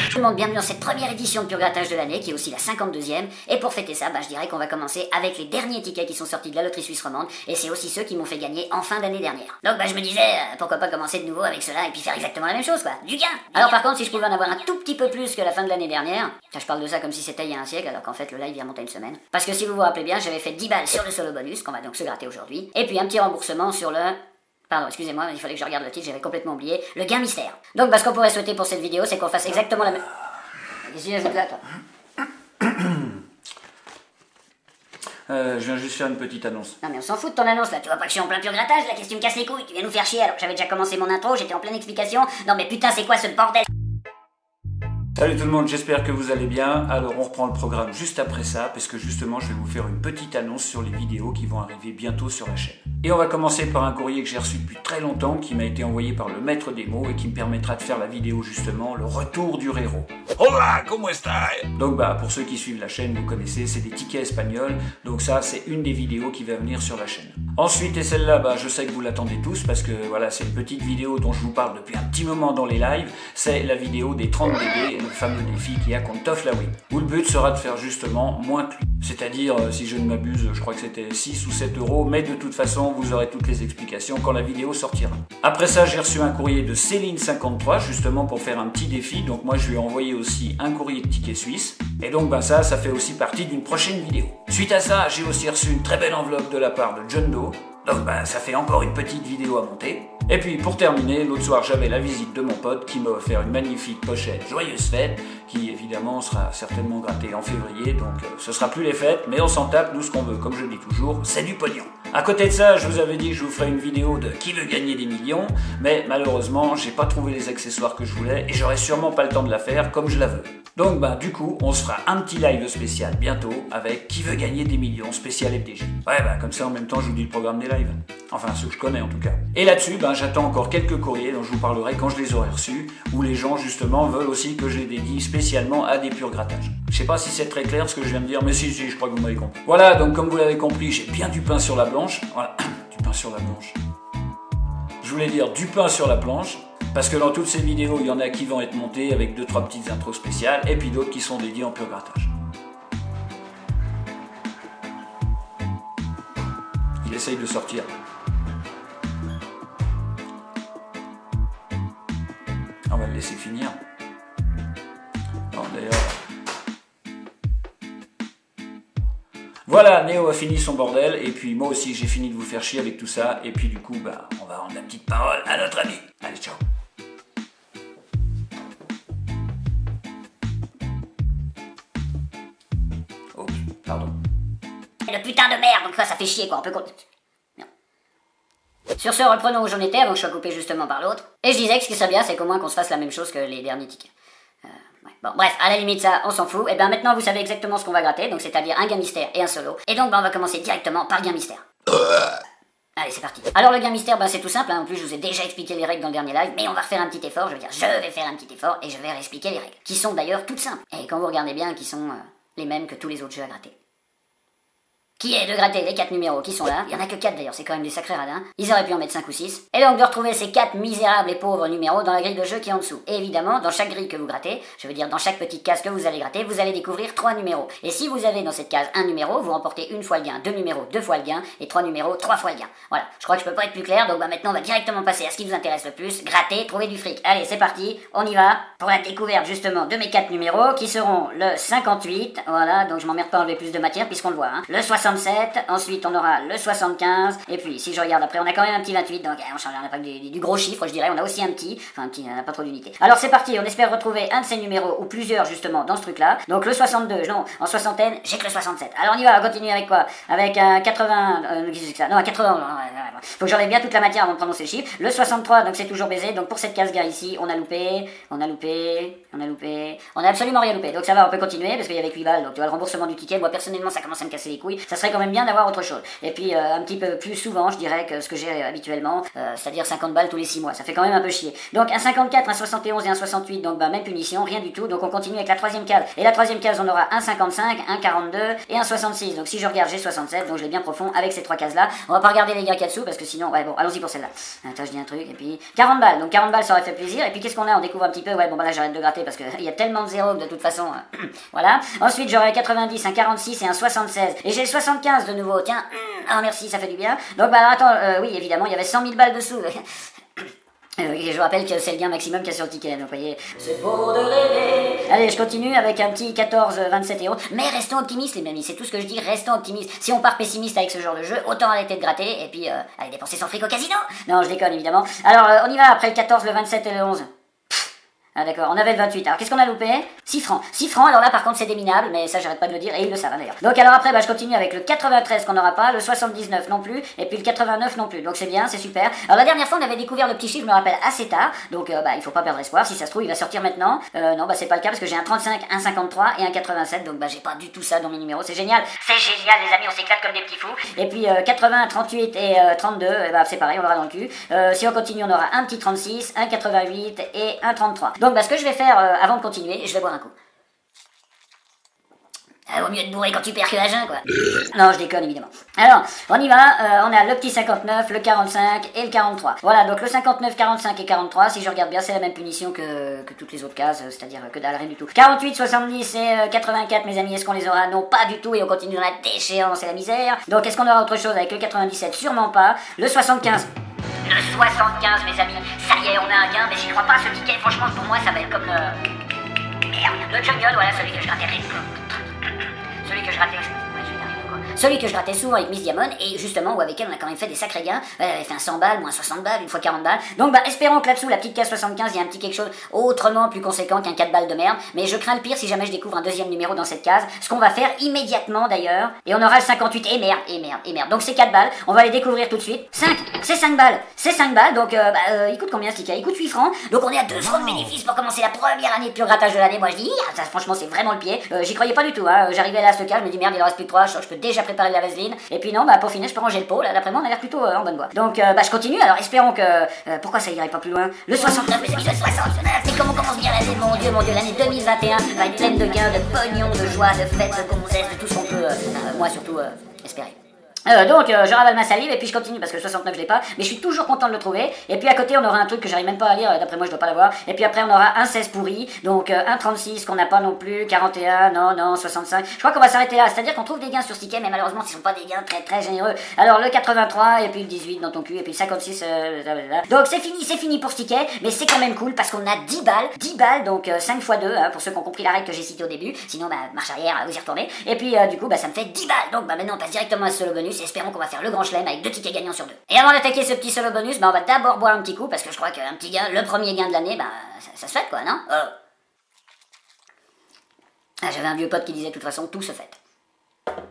Tout le monde, bienvenue dans cette première édition de Pur Grattage de l'année, qui est aussi la 52e. Et pour fêter ça, je dirais qu'on va commencer avec les derniers tickets qui sont sortis de la loterie suisse romande. Et c'est aussi ceux qui m'ont fait gagner en fin d'année dernière. Donc je me disais, pourquoi pas commencer de nouveau avec cela et puis faire exactement la même chose, quoi. Du gain. Alors par contre, si je pouvais en avoir un tout petit peu plus que la fin de l'année dernière, je parle de ça comme si c'était il y a un siècle, alors qu'en fait le live vient monter une semaine. Parce que si vous vous rappelez bien, j'avais fait 10 balles sur le solo bonus, qu'on va donc se gratter aujourd'hui. Et puis un petit remboursement sur le... Pardon, excusez-moi, il fallait que je regarde le titre, j'avais complètement oublié. Le gain mystère. Donc ce qu'on pourrait souhaiter pour cette vidéo, c'est qu'on fasse exactement la même... Qu'est-ce qu'il y a là, toi ? Je viens juste faire une petite annonce. Non mais on s'en fout de ton annonce là, tu vois pas que je suis en plein pur grattage là, qu'est-ce que tu me casses les couilles, tu viens nous faire chier alors j'avais déjà commencé mon intro, j'étais en pleine explication, non mais putain c'est quoi ce bordel ? Salut tout le monde, j'espère que vous allez bien. Alors on reprend le programme juste après ça, parce que justement je vais vous faire une petite annonce sur les vidéos qui vont arriver bientôt sur la chaîne. Et on va commencer par un courrier que j'ai reçu depuis très longtemps, qui m'a été envoyé par le maître des mots et qui me permettra de faire la vidéo justement, le retour du héros. Hola, ¿cómo estás? Donc pour ceux qui suivent la chaîne, vous connaissez, c'est des tickets espagnols, donc ça c'est une des vidéos qui va venir sur la chaîne. Ensuite, et celle-là, je sais que vous l'attendez tous, parce que voilà, c'est une petite vidéo dont je vous parle depuis un petit moment dans les lives, c'est la vidéo des 30 bébés, le fameux défi qui a contre Toff Lawin, où le but sera de faire justement moins que lui. C'est-à-dire, si je ne m'abuse, je crois que c'était 6 ou 7 euros, mais de toute façon, vous aurez toutes les explications quand la vidéo sortira. Après ça, j'ai reçu un courrier de Céline53, justement pour faire un petit défi, donc moi je lui ai envoyé aussi un courrier de tickets suisse, et donc ça fait aussi partie d'une prochaine vidéo. Suite à ça, j'ai aussi reçu une très belle enveloppe de la part de John Doe, donc ça fait encore une petite vidéo à monter. Et puis pour terminer, l'autre soir j'avais la visite de mon pote qui m'a offert une magnifique pochette Joyeuse Fête, qui évidemment sera certainement grattée en février, donc ce sera plus les fêtes, mais on s'en tape, nous ce qu'on veut, comme je dis toujours, c'est du pognon. À côté de ça, je vous avais dit que je vous ferais une vidéo de qui veut gagner des millions, mais malheureusement j'ai pas trouvé les accessoires que je voulais, et j'aurai sûrement pas le temps de la faire comme je la veux. Donc du coup, on se fera un petit live spécial bientôt avec qui veut gagner des millions spécial FDJ. Ouais comme ça en même temps je vous dis le programme des lives. Enfin ceux que je connais en tout cas. Et là-dessus, j'attends encore quelques courriers dont je vous parlerai quand je les aurai reçus, où les gens justement veulent aussi que je les dédie spécialement à des purs grattages. Je sais pas si c'est très clair ce que je viens de dire, mais si, je crois que vous m'avez compris. Voilà, donc comme vous l'avez compris, j'ai bien du pain sur la planche. Voilà, du pain sur la planche. Je voulais dire du pain sur la planche, parce que dans toutes ces vidéos, il y en a qui vont être montées avec 2-3 petites intros spéciales, et puis d'autres qui sont dédiées en pur grattage. Il essaye de sortir. On va le laisser finir. Bon, d'ailleurs... Voilà, Néo a fini son bordel, et puis moi aussi j'ai fini de vous faire chier avec tout ça, et puis du coup, on va rendre la petite parole à notre ami. Allez, ciao. Oh, pardon. Le putain de merde, donc ça fait chier quoi, on peut continuer. Sur ce, reprenons où j'en étais avant que je sois coupé justement par l'autre. Et je disais que ce qui serait bien, c'est qu'au moins qu'on se fasse la même chose que les derniers tickets. Bon, bref, à la limite ça, on s'en fout. Et maintenant vous savez exactement ce qu'on va gratter, donc c'est-à-dire un gain mystère et un solo. Et donc on va commencer directement par gain mystère. Allez, c'est parti. Alors le gain mystère, c'est tout simple, en plus je vous ai déjà expliqué les règles dans le dernier live, mais on va refaire un petit effort, je vais faire un petit effort et je vais réexpliquer les règles, qui sont d'ailleurs toutes simples. Et quand vous regardez bien, qui sont les mêmes que tous les autres jeux à gratter. Qui est de gratter les 4 numéros qui sont là, il y en a que 4 d'ailleurs, c'est quand même des sacrés radins, ils auraient pu en mettre 5 ou 6, et donc de retrouver ces 4 misérables et pauvres numéros dans la grille de jeu qui est en dessous. Et évidemment, dans chaque grille que vous grattez, je veux dire dans chaque petite case que vous allez gratter, vous allez découvrir 3 numéros. Et si vous avez dans cette case un numéro, vous remportez une fois le gain, 2 numéros, 2 fois le gain, et 3 numéros, 3 fois le gain. Voilà, je crois que je peux pas être plus clair, donc maintenant on va directement passer à ce qui vous intéresse le plus, gratter, trouver du fric. Allez, c'est parti, on y va, pour la découverte justement de mes 4 numéros, qui seront le 58, voilà, donc je m'emmerde pas à enlever plus de matière puisqu'on le voit, le 67, ensuite on aura le 75, et puis si je regarde après, on a quand même un petit 28, donc on change, on n'a pas que du gros chiffre, je dirais, on a aussi un petit, pas trop d'unités. Alors c'est parti, on espère retrouver un de ces numéros, ou plusieurs justement, dans ce truc-là. Donc le 62, non, en soixantaine, j'ai que le 67. Alors on y va, on continue avec quoi? Avec un 80, qu'est-ce que c'est que ça? Non, un 80, faut que j'enlève bien toute la matière avant de prononcer le chiffre. Le 63, donc c'est toujours baisé, donc pour cette case-là ici, on a absolument rien loupé, donc ça va, on peut continuer, parce qu'il y avait 8 balles, donc tu vois, le remboursement du ticket, moi personnellement ça commence à me casser les couilles, ça serait quand même bien d'avoir autre chose. Et puis un petit peu plus souvent, je dirais, que ce que j'ai habituellement, c'est-à-dire 50 balles tous les 6 mois, ça fait quand même un peu chier. Donc un 54, un 71 et un 68, donc même punition, rien du tout, donc on continue avec la troisième case. Et la troisième case, on aura un 55, un 42 et un 66, donc si je regarde, j'ai 67, donc je l'ai bien profond avec ces 3 cases-là. On va pas regarder les gars qu'il y a dessous, parce que sinon, ouais, bon, allons-y pour celle-là. Attends, je dis un truc, et puis 40 balles. Donc 40 balles, ça aurait fait plaisir. Et puis qu'est-ce qu'on a? On découvre un petit peu. Ouais, bon, bah là, j'arrête de gratter parce qu'il y a tellement de zéros que de toute façon, voilà. Ensuite, j'aurai un 90, un 46 et un 76. Et j'ai le 75 de nouveau. Tiens, ah merci, ça fait du bien. Donc, bah alors, attends, oui, évidemment, il y avait 100 000 balles dessous. Je vous rappelle que c'est le gain maximum qu'il y a sur le ticket, donc vous voyez. C'est beau de rêver. Allez, je continue avec un petit 14, 27 euros. Mais restons optimistes, les amis, c'est tout ce que je dis, restons optimistes. Si on part pessimiste avec ce genre de jeu, autant arrêter de gratter et puis aller dépenser son fric au casino. Non, je déconne évidemment. Alors, on y va après le 14, le 27 et le 11. Ah d'accord, on avait le 28. Alors qu'est-ce qu'on a loupé? 6 francs. 6 francs, alors là par contre c'est des minables, mais ça j'arrête pas de le dire, et ils le savent d'ailleurs. Donc alors après, bah, je continue avec le 93 qu'on n'aura pas, le 79 non plus, et puis le 89 non plus. Donc c'est bien, c'est super. Alors la dernière fois on avait découvert le petit chiffre, je me rappelle, assez tard, donc bah il faut pas perdre espoir, si ça se trouve il va sortir maintenant. Non, bah c'est pas le cas parce que j'ai un 35, un 53 et un 87, donc bah j'ai pas du tout ça dans mes numéros, c'est génial. C'est génial les amis, on s'éclate comme des petits fous. Et puis 80, 38 et 32, et bah c'est pareil, on l'aura dans le cul. Si on continue, on aura un petit 36, un 88 et un 33. Donc bah ce que je vais faire avant de continuer, je vais boire un coup. Vaut mieux de bourrer quand tu perds que à jeun, quoi. Non, je déconne, évidemment. Alors, on y va, on a le petit 59, le 45 et le 43. Voilà, donc le 59, 45 et 43, si je regarde bien, c'est la même punition que toutes les autres cases, c'est-à-dire que dalle, rien du tout. 48, 70 et 84, mes amis, est-ce qu'on les aura? Non, pas du tout, et on continue dans la déchéance et la misère. Donc, est-ce qu'on aura autre chose avec le 97? Sûrement pas. Le 75. Le 75, mes amis, ça y est, on a un gain, mais j'y crois pas à ce ticket, franchement, pour moi, ça va être comme le... Merde, le jungle, voilà, celui que je grattais. Celui que je ratais... Celui que je grattais souvent avec Miss Diamond, et justement, où avec elle, on a quand même fait des sacrés gains. Elle avait fait un 100 balles, moins 60 balles, une fois 40 balles. Donc, bah, espérons que là-dessous, la petite case 75, il y a un petit quelque chose autrement plus conséquent qu'un 4 balles de merde. Mais je crains le pire si jamais je découvre un deuxième numéro dans cette case. Ce qu'on va faire immédiatement, d'ailleurs. Et on aura le 58. Et merde, et merde, et merde. Donc, c'est 4 balles. On va les découvrir tout de suite. 5. C'est 5 balles. C'est 5 balles. Donc, il coûte combien ce ticket? Il coûte 8 francs. Donc, on est à 2 francs de bénéfice pour commencer la première année de pur grattage de l'année. Moi, je dis, ça, franchement, c'est vraiment le pied. J'y croyais pas du tout, hein. J'arrivais là à ce cas, je me dis, merde, il en reste plus que 3. Je peux déjà préparer de la vaseline. Et puis non, bah pour finir, je peux ranger le pot. Là, d'après moi, on a l'air plutôt en bonne voie. Donc, bah je continue. Alors, espérons que... pourquoi ça irait pas plus loin? Le 69, mes amis, le 69. C'est comme on commence bien l'année, mon Dieu, l'année 2021 va être pleine de gains, de pognon, de joie, de fêtes, de gonzesses, de tout ce qu'on peut, moi surtout, espérer. Donc je ravale ma salive et puis je continue parce que le 69 je l'ai pas, mais je suis toujours content de le trouver. Et puis à côté on aura un truc que j'arrive même pas à lire, d'après moi je dois pas l'avoir. Et puis après on aura un 16 pourri, donc un 36 qu'on n'a pas non plus, 41, non, 65. Je crois qu'on va s'arrêter là, c'est-à-dire qu'on trouve des gains sur ce ticket, mais malheureusement ce sont pas des gains très très généreux. Alors le 83 et puis le 18 dans ton cul et puis le 56. Donc c'est fini pour ce ticket, mais c'est quand même cool parce qu'on a 10 balles, donc 5 x 2 hein, pour ceux qui ont compris la règle que j'ai citée au début. Sinon bah marche arrière, vous y retournez. Et puis du coup bah ça me fait 10 balles. Donc bah maintenant on passe directement à ce solo bonus. Espérons qu'on va faire le grand chelem avec 2 tickets gagnants sur 2. Et avant d'attaquer ce petit solo bonus, bah on va d'abord boire un petit coup parce que je crois qu'un petit gain, le premier gain de l'année, bah ça se fait quoi, non? J'avais un vieux pote qui disait de toute façon tout se fait.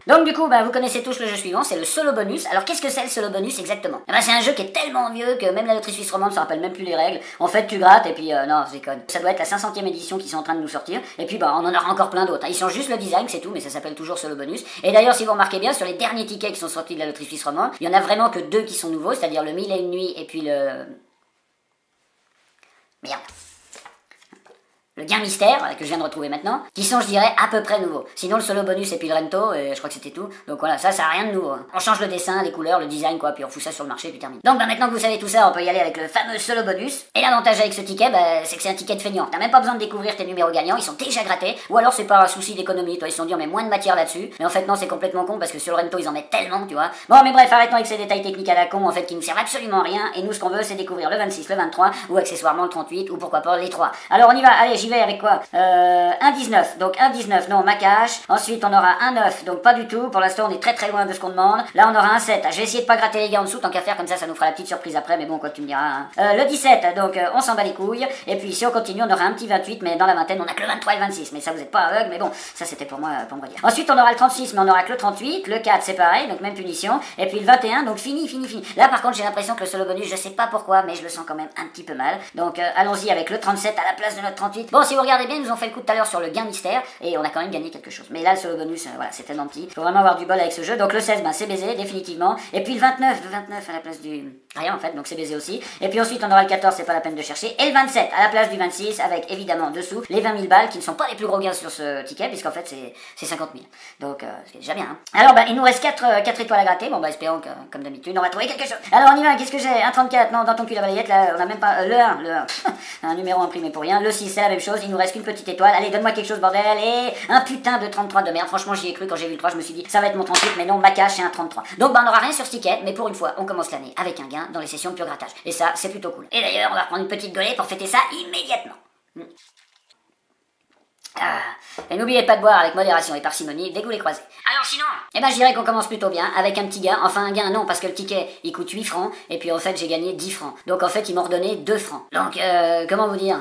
Donc du coup, bah, vous connaissez tous le jeu suivant, c'est le solo bonus. Alors qu'est-ce que c'est le solo bonus exactement? Bah, c'est un jeu qui est tellement vieux que même la loterie suisse romande ne se rappelle même plus les règles. En fait, tu grattes et puis non, je déconne. Ça doit être la 500e édition qui sont en train de nous sortir. Et puis bah, on en aura encore plein d'autres. Ils changent juste le design, c'est tout, mais ça s'appelle toujours solo bonus. Et d'ailleurs, si vous remarquez bien, sur les derniers tickets qui sont sortis de la loterie suisse romande, il y en a vraiment que 2 qui sont nouveaux, c'est-à-dire le 1001 nuits et puis le... Merde. Le gain mystère, que je viens de retrouver maintenant, qui sont, je dirais, à peu près nouveaux. Sinon, le solo bonus et puis le rento, et je crois que c'était tout. Donc voilà, ça a rien de nouveau. Hein. On change le dessin, les couleurs, le design, quoi, puis on fout ça sur le marché, puis termine. Donc bah, maintenant que vous savez tout ça, on peut y aller avec le fameux solo bonus. Et l'avantage avec ce ticket, bah, c'est que c'est un ticket de feignant. T'as même pas besoin de découvrir tes numéros gagnants, ils sont déjà grattés. Ou alors c'est pas un souci d'économie, toi, ils se sont dit on met moins de matière là-dessus. Mais en fait non, c'est complètement con parce que sur le rento, ils en mettent tellement, tu vois. Bon, mais bref, arrêtons avec ces détails techniques à la con, en fait, qui nous servent absolument à rien. Et nous, ce qu'on veut, c'est découvrir le 26, le 23, ou accessoirement le 38, ou pourquoi pas les 3. Alors on y va, allez, j'y vais avec quoi? Un 19, donc un 19, non, ma cache. Ensuite, on aura un 9, donc pas du tout. Pour l'instant, on est très très loin de ce qu'on demande. Là, on aura un 7. Je vais essayer de pas gratter les gars en dessous, tant qu'à faire, comme ça nous fera la petite surprise après. Mais bon, quoi que tu me diras. Hein. Le 17, donc on s'en bat les couilles. Et puis, si on continue, on aura un petit 28, mais dans la vingtaine, on a que le 23 et le 26. Mais ça, vous êtes pas aveugle, mais bon, ça c'était pour moi, pour me dire. Ensuite, on aura le 36, mais on aura que le 38. Le 4, c'est pareil, donc même punition. Et puis le 21, donc fini. Là, par contre, j'ai l'impression que le solo bonus, je sais pas pourquoi, mais je le sens quand même un petit peu mal. Donc, allons-y avec le 37 à la place de notre 38. Bon, si vous regardez bien, ils nous ont fait le coup tout à l'heure sur le gain mystère, et on a quand même gagné quelque chose. Mais là, le solo bonus, voilà, c'est tellement petit. Faut vraiment avoir du bol avec ce jeu. Donc le 16, ben c'est baisé, définitivement. Et puis le 29 à la place du... rien en fait, donc c'est baisé aussi. Et puis ensuite, on aura le 14, c'est pas la peine de chercher. Et le 27 à la place du 26, avec évidemment dessous les 20 000 balles, qui ne sont pas les plus gros gains sur ce ticket, puisqu'en fait, c'est 50 000. Donc, c'est déjà bien, hein. Alors, ben, il nous reste 4 étoiles à gratter. Bon, bah, espérons que, comme d'habitude, on va trouver quelque chose. Alors, on y va. Qu'est-ce que j'ai? Un 34, non, dans ton cul la balayette, là, on a même pas... le 1, un numéro imprimé pour rien. Le 6, c'est la même chose. Il nous reste qu'une petite étoile. Allez, donne-moi quelque chose, bordel. Et un putain de 33 de merde. Franchement, j'y ai cru quand j'ai vu le 3, je me suis dit, ça va être mon 38, mais non, ma cache, c'est un 33. Donc, ben, on n'aura rien sur ce ticket, mais pour une fois, on commence l'année avec un gain dans les sessions de pur grattage. Et ça, c'est plutôt cool. Et d'ailleurs, on va prendre une petite gueulée pour fêter ça immédiatement. Et n'oubliez pas de boire avec modération et parcimonie dès que vous les croisez. Alors sinon, eh ben je dirais qu'on commence plutôt bien avec un petit gain, enfin un gain non parce que le ticket il coûte 8 francs et puis en fait j'ai gagné 10 francs. Donc en fait ils m'ont redonné 2 francs. Donc comment vous dire?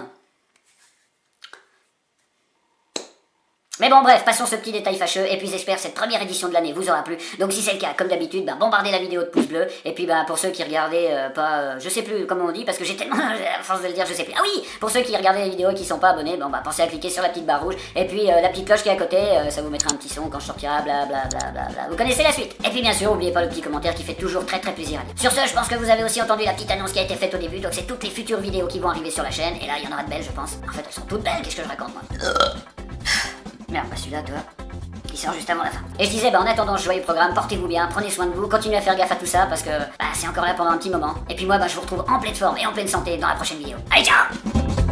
Mais bon bref, passons ce petit détail fâcheux et puis j'espère que cette première édition de l'année vous aura plu. Donc si c'est le cas, comme d'habitude, ben, bombardez la vidéo de pouces bleus. Et puis ben, pour ceux qui regardaient je sais plus comment on dit parce que j'ai tellement à force de le dire je sais plus. Ah oui, pour ceux qui regardaient les vidéos et qui sont pas abonnés, bon bah pensez à cliquer sur la petite barre rouge et puis la petite cloche qui est à côté, ça vous mettra un petit son quand je sortirai, blablabla. Vous connaissez la suite. Et puis bien sûr, n'oubliez pas le petit commentaire qui fait toujours très plaisir à lire. Sur ce, je pense que vous avez aussi entendu la petite annonce qui a été faite au début, donc c'est toutes les futures vidéos qui vont arriver sur la chaîne. Et là, il y en aura de belles, je pense. En fait, elles sont toutes belles, qu'est-ce que je raconte moi? Merde, bah celui-là, tu vois, il sort juste avant la fin. Et je disais, bah en attendant ce joyeux programme, portez-vous bien, prenez soin de vous, continuez à faire gaffe à tout ça parce que bah, c'est encore là pendant un petit moment. Et puis moi, bah je vous retrouve en pleine forme et en pleine santé dans la prochaine vidéo. Allez, ciao!